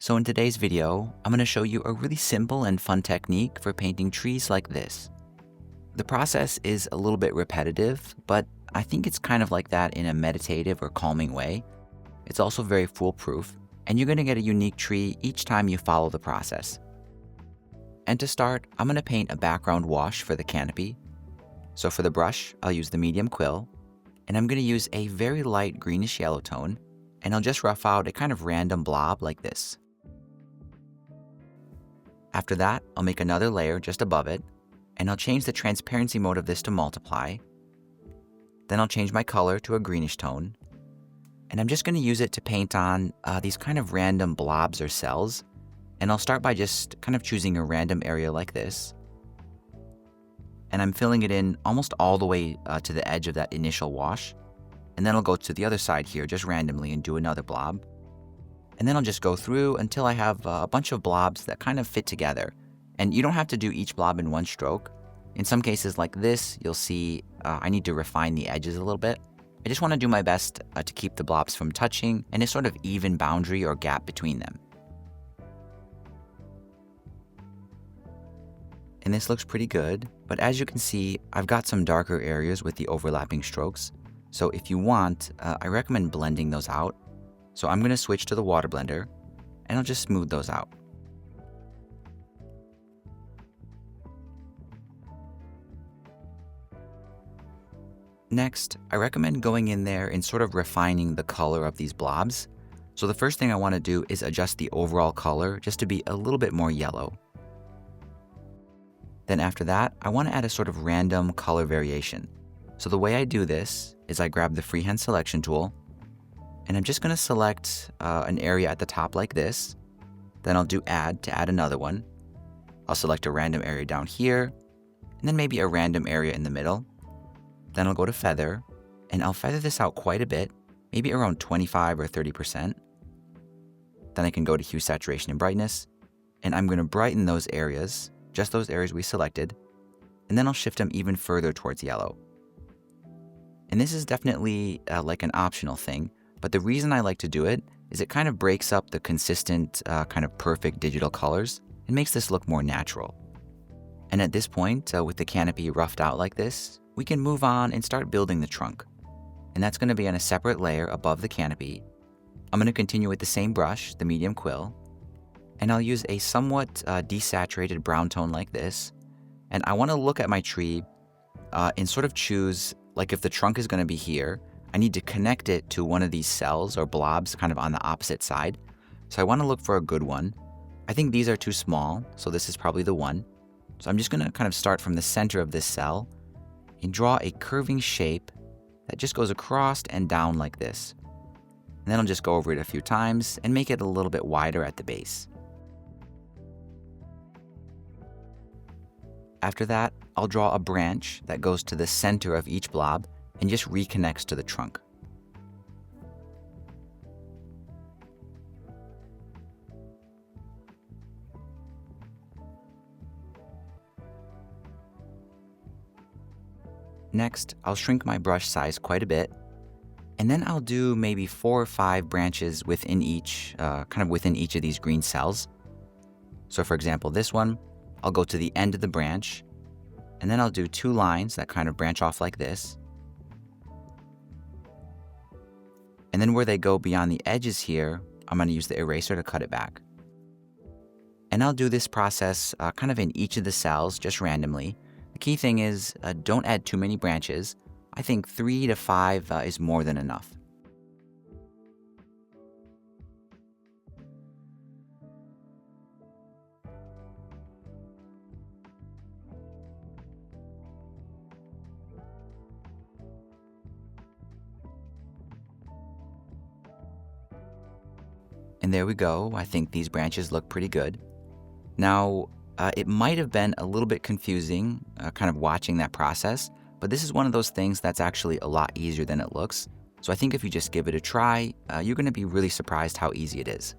So in today's video, I'm going to show you a really simple and fun technique for painting trees like this. The process is a little bit repetitive, but I think it's kind of like that in a meditative or calming way. It's also very foolproof, and you're going to get a unique tree each time you follow the process. And to start, I'm going to paint a background wash for the canopy. So for the brush, I'll use the medium quill, and I'm going to use a very light greenish yellow tone, and I'll just rough out a kind of random blob like this. After that, I'll make another layer just above it, and I'll change the transparency mode of this to multiply. Then I'll change my color to a greenish tone, and I'm just going to use it to paint on these kind of random blobs or cells. And I'll start by just kind of choosing a random area like this, and I'm filling it in almost all the way to the edge of that initial wash. And then I'll go to the other side here just randomly and do another blob. And then I'll just go through until I have a bunch of blobs that kind of fit together. And you don't have to do each blob in one stroke. In some cases like this, you'll see I need to refine the edges a little bit. I just want to do my best to keep the blobs from touching and a sort of even boundary or gap between them. And this looks pretty good, but as you can see, I've got some darker areas with the overlapping strokes. So if you want, I recommend blending those out. So I'm going to switch to the water blender, and I'll just smooth those out. Next, I recommend going in there and sort of refining the color of these blobs. So the first thing I want to do is adjust the overall color just to be a little bit more yellow. Then after that, I want to add a sort of random color variation. So the way I do this is I grab the freehand selection tool, and I'm just going to select an area at the top like this. Then I'll do add to add another one. I'll select a random area down here, and then maybe a random area in the middle. Then I'll go to feather, and I'll feather this out quite a bit, maybe around 25 or 30%. Then I can go to hue, saturation, and brightness, and I'm going to brighten those areas, just those areas we selected, and then I'll shift them even further towards yellow. And this is definitely like an optional thing, but the reason I like to do it is it kind of breaks up the consistent, kind of perfect digital colors and makes this look more natural. And at this point, with the canopy roughed out like this, we can move on and start building the trunk. And that's going to be on a separate layer above the canopy. I'm going to continue with the same brush, the medium quill, and I'll use a somewhat desaturated brown tone like this. And I want to look at my tree and sort of choose, like if the trunk is going to be here, I need to connect it to one of these cells or blobs kind of on the opposite side. So I want to look for a good one. I think these are too small, so this is probably the one. So I'm just going to kind of start from the center of this cell and draw a curving shape that just goes across and down like this. And then I'll just go over it a few times and make it a little bit wider at the base. After that, I'll draw a branch that goes to the center of each blob and just reconnects to the trunk. Next, I'll shrink my brush size quite a bit, and then I'll do maybe 4 or 5 branches within each, kind of within each of these green cells. So for example, this one, I'll go to the end of the branch, and then I'll do 2 lines that kind of branch off like this. And then where they go beyond the edges here, I'm going to use the eraser to cut it back. And I'll do this process kind of in each of the cells, just randomly. The key thing is don't add too many branches. I think 3 to 5 is more than enough. And there we go. I think these branches look pretty good. Now, it might have been a little bit confusing kind of watching that process, but this is one of those things that's actually a lot easier than it looks. So I think if you just give it a try, you're going to be really surprised how easy it is.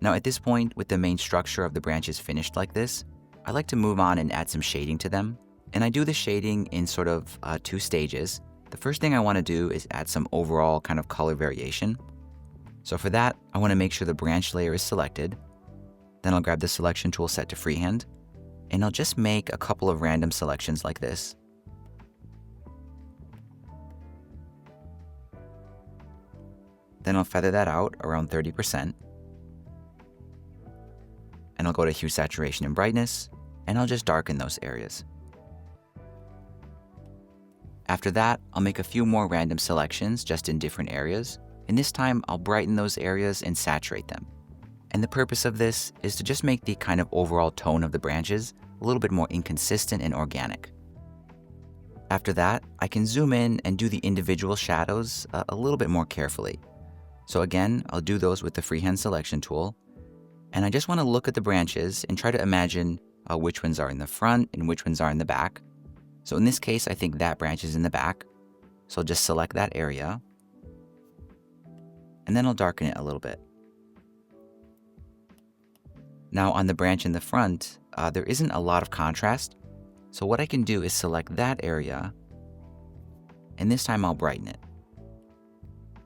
Now at this point, with the main structure of the branches finished like this, I like to move on and add some shading to them. And I do the shading in sort of 2 stages. The first thing I want to do is add some overall kind of color variation. So for that, I want to make sure the branch layer is selected. Then I'll grab the selection tool set to freehand, and I'll just make a couple of random selections like this. Then I'll feather that out around 30%. And I'll go to hue, saturation, and brightness, and I'll just darken those areas. After that, I'll make a few more random selections just in different areas, and this time I'll brighten those areas and saturate them. And the purpose of this is to just make the kind of overall tone of the branches a little bit more inconsistent and organic. After that, I can zoom in and do the individual shadows a little bit more carefully. So again, I'll do those with the freehand selection tool, and I just want to look at the branches and try to imagine which ones are in the front and which ones are in the back. So in this case, I think that branch is in the back, so I'll just select that area, and then I'll darken it a little bit. Now on the branch in the front, there isn't a lot of contrast, so what I can do is select that area, and this time I'll brighten it.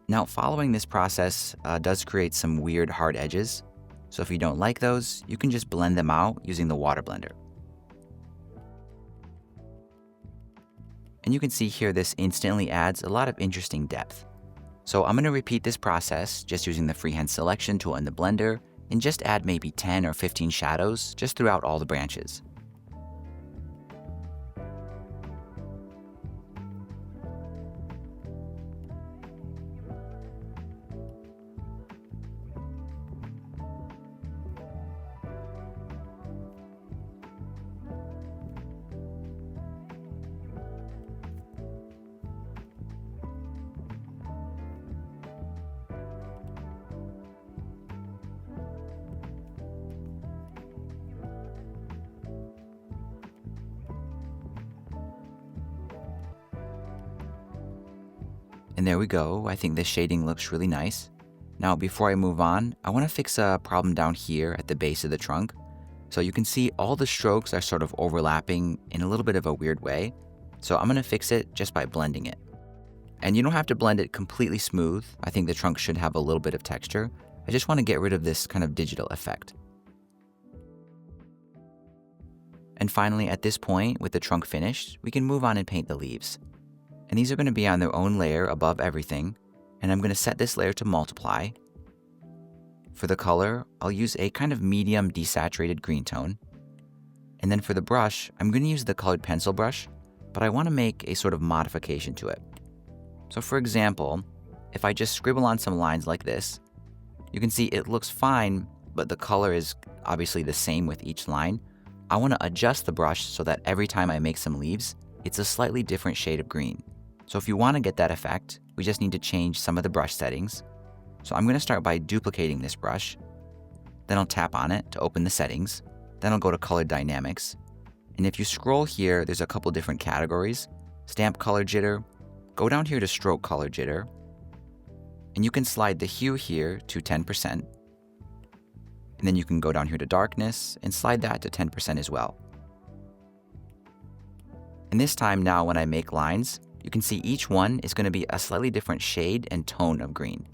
Now following this process does create some weird hard edges, so if you don't like those, you can just blend them out using the water blender. And you can see here this instantly adds a lot of interesting depth. So I'm going to repeat this process just using the freehand selection tool in the blender, and just add maybe 10 or 15 shadows just throughout all the branches. And there we go. I think this shading looks really nice. Now, before I move on, I want to fix a problem down here at the base of the trunk. So you can see all the strokes are sort of overlapping in a little bit of a weird way. So I'm going to fix it just by blending it. And you don't have to blend it completely smooth. I think the trunk should have a little bit of texture. I just want to get rid of this kind of digital effect. And finally, at this point, with the trunk finished, we can move on and paint the leaves. And these are going to be on their own layer above everything, and I'm going to set this layer to multiply. For the color, I'll use a kind of medium desaturated green tone. And then for the brush, I'm going to use the colored pencil brush, but I want to make a sort of modification to it. So for example, if I just scribble on some lines like this, you can see it looks fine, but the color is obviously the same with each line. I want to adjust the brush so that every time I make some leaves, it's a slightly different shade of green. So if you want to get that effect, we just need to change some of the brush settings. So I'm going to start by duplicating this brush. Then I'll tap on it to open the settings. Then I'll go to color dynamics. And if you scroll here, there's a couple different categories. Stamp color jitter. Go down here to stroke color jitter. And you can slide the hue here to 10%. And then you can go down here to darkness and slide that to 10% as well. And this time now when I make lines, you can see each one is going to be a slightly different shade and tone of green.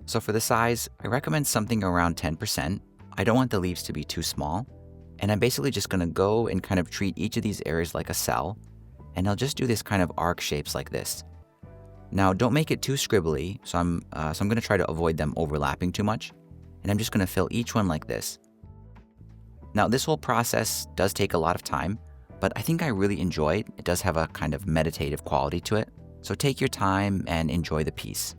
So for the size, I recommend something around 10%. I don't want the leaves to be too small. And I'm basically just going to go and kind of treat each of these areas like a cell. And I'll just do this kind of arc shapes like this. Now don't make it too scribbly, so I'm going to try to avoid them overlapping too much. And I'm just going to fill each one like this. Now this whole process does take a lot of time, but I think I really enjoy it. It does have a kind of meditative quality to it. So take your time and enjoy the piece.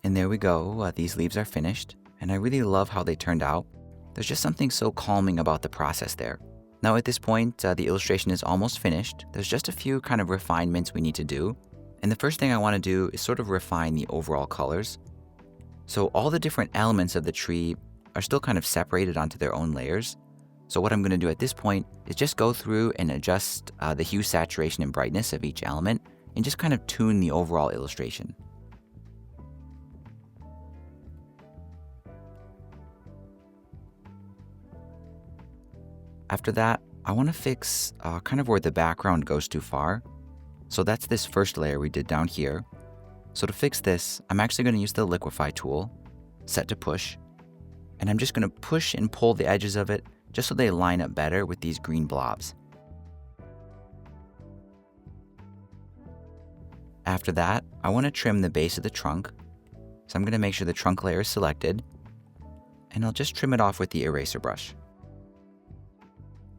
And there we go, these leaves are finished, and I really love how they turned out. There's just something so calming about the process there. Now at this point, the illustration is almost finished. There's just a few kind of refinements we need to do. And the first thing I want to do is sort of refine the overall colors. So all the different elements of the tree are still kind of separated onto their own layers, So what I'm going to do at this point is just go through and adjust the hue, saturation, and brightness of each element and just kind of tune the overall illustration. After that, I want to fix kind of where the background goes too far. So that's this first layer we did down here. So to fix this, I'm actually going to use the liquify tool, set to push, and I'm just going to push and pull the edges of it just so they line up better with these green blobs. After that, I want to trim the base of the trunk. So I'm going to make sure the trunk layer is selected, and I'll just trim it off with the eraser brush.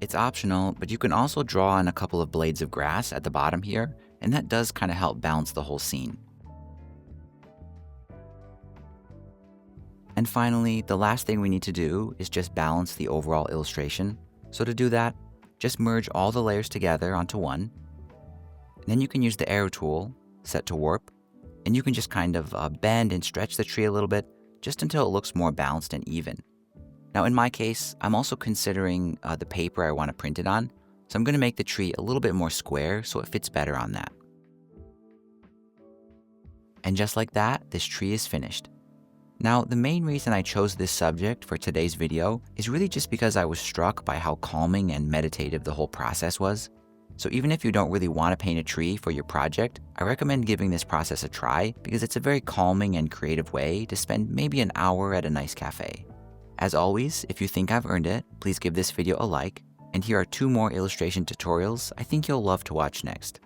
It's optional, but you can also draw on a couple of blades of grass at the bottom here, and that does kind of help balance the whole scene. And finally, the last thing we need to do is just balance the overall illustration. So to do that, just merge all the layers together onto one. And then you can use the arrow tool, set to warp, and you can just kind of bend and stretch the tree a little bit, just until it looks more balanced and even. Now in my case, I'm also considering the paper I want to print it on, so I'm going to make the tree a little bit more square so it fits better on that. And just like that, this tree is finished. Now, the main reason I chose this subject for today's video is really just because I was struck by how calming and meditative the whole process was. So even if you don't really want to paint a tree for your project, I recommend giving this process a try because it's a very calming and creative way to spend maybe an hour at a nice cafe. As always, if you think I've earned it, please give this video a like, and here are 2 more illustration tutorials I think you'll love to watch next.